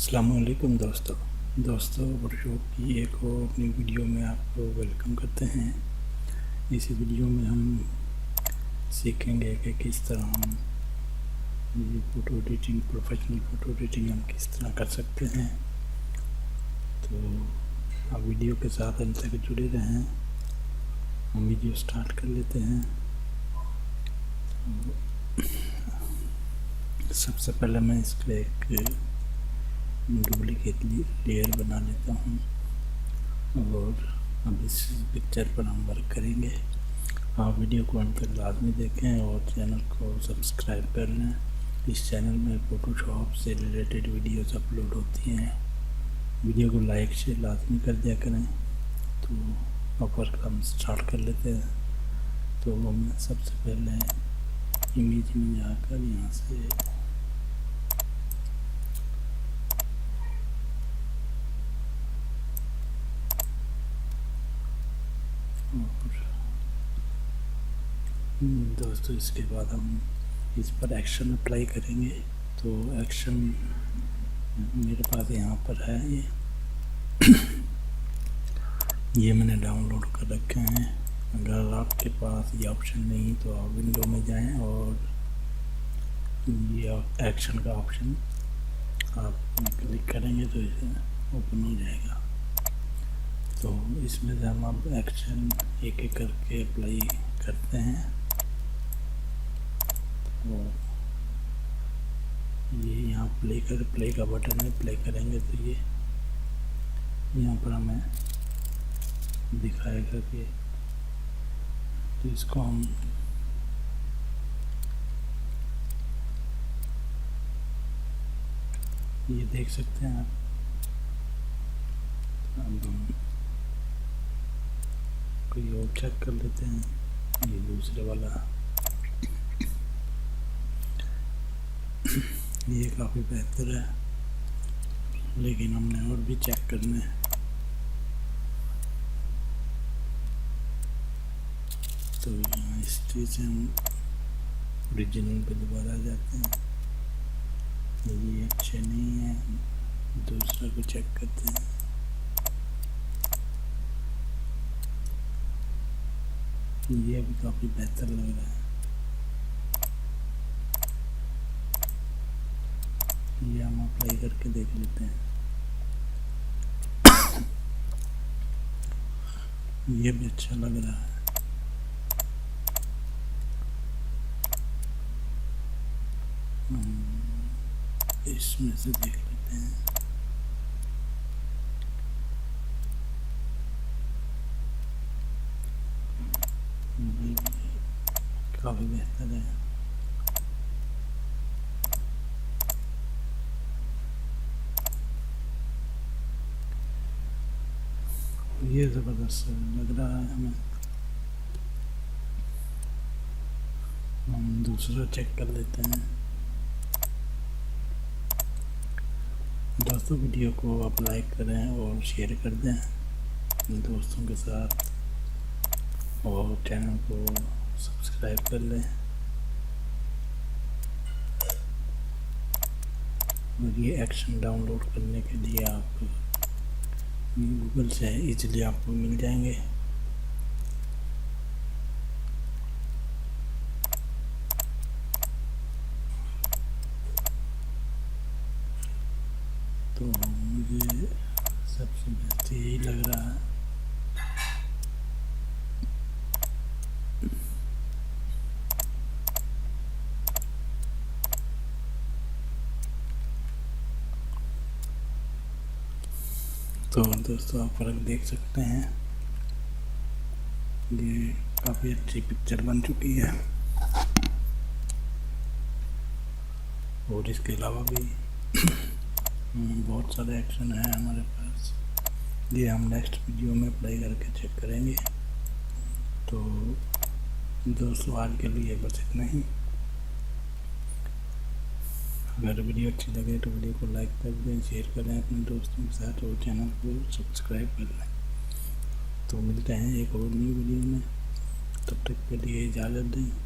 अस्सलामुअलैकुम दोस्तों वर्कशॉप की एक और अपनी वीडियो में आपको वेलकम करते हैं। इस वीडियो में हम सीखेंगे कि किस तरह हम ये photo editing professional photo editing हम किस तरह कर सकते हैं। तो आप वीडियो के साथ अंत तक जुड़े रहें। हम वीडियो स्टार्ट कर लेते हैं। तो सबसे पहले मैं इसका एक डुप्लीकेट लेयर बना लेता हूँ और अब इस पिक्चर पर हम वर्क करेंगे। आप वीडियो को अंत तक लाजमी देखें और चैनल को सब्सक्राइब कर लें। इस चैनल में फ़ोटोशॉप से रिलेटेड वीडियोस अपलोड होती हैं। वीडियो को लाइक से लाजमी कर दिया करें। तो अब वर्क हम स्टार्ट कर लेते हैं। तो मैं सबसे पहले इमेज में जाकर यहाँ से दोस्तों इसके बाद हम इस पर एक्शन अप्लाई करेंगे। तो एक्शन मेरे पास यहाँ पर है, ये मैंने डाउनलोड कर रखे हैं। अगर आपके पास ये ऑप्शन नहीं तो आप विंडो में जाएं और ये एक्शन का ऑप्शन आप क्लिक करेंगे तो इसे ओपन हो जाएगा। तो इसमें से हम अब एक्शन एक एक करके अप्लाई करते हैं। और ये यहाँ प्ले का बटन है, प्ले करेंगे तो ये यहाँ पर हमें दिखाएगा कि तो इसको हम ये देख सकते हैं आप। अब हम कोई और चेक कर लेते हैं। ये दूसरे वाला ये काफ़ी बेहतर है, लेकिन हमने और भी चेक करना है। तो यहाँ इस चीज़ से हम ओरिजिनल पे दोबारा जाते हैं। ये अच्छे नहीं है, दूसरा को चेक करते हैं। ये भी काफ़ी बेहतर लग रहा है। ये हम अप्लाई करके देख लेते हैं। ये भी अच्छा लग रहा है। इसमें से देख लेते हैं। ये भी काफ़ी बेहतर है। ये ज़बरदस्त लग रहा है हमें। हम दूसरा चेक कर लेते हैं। दोस्तों वीडियो को आप लाइक करें और शेयर कर दें अपने दोस्तों के साथ और चैनल को सब्सक्राइब कर लें। और ये एक्शन डाउनलोड करने के लिए आप गूगल से इजीली आपको मिल जाएंगे। तो मुझे सबसे बेस्ट यही लग रहा है। तो दोस्तों आप फ़र्क देख सकते हैं। ये काफ़ी अच्छी पिक्चर बन चुकी है। और इसके अलावा भी बहुत सारे एक्शन हैं हमारे पास। ये हम नेक्स्ट वीडियो में अप्लाई करके चेक करेंगे। तो दोस्तों आज के लिए बस इतना ही। अगर वीडियो अच्छी लगे तो वीडियो को लाइक कर दें, शेयर करें अपने दोस्तों के साथ और चैनल को सब्सक्राइब कर लें। तो मिलते हैं एक और नई वीडियो में, तब तक के लिए इजाज़त दें।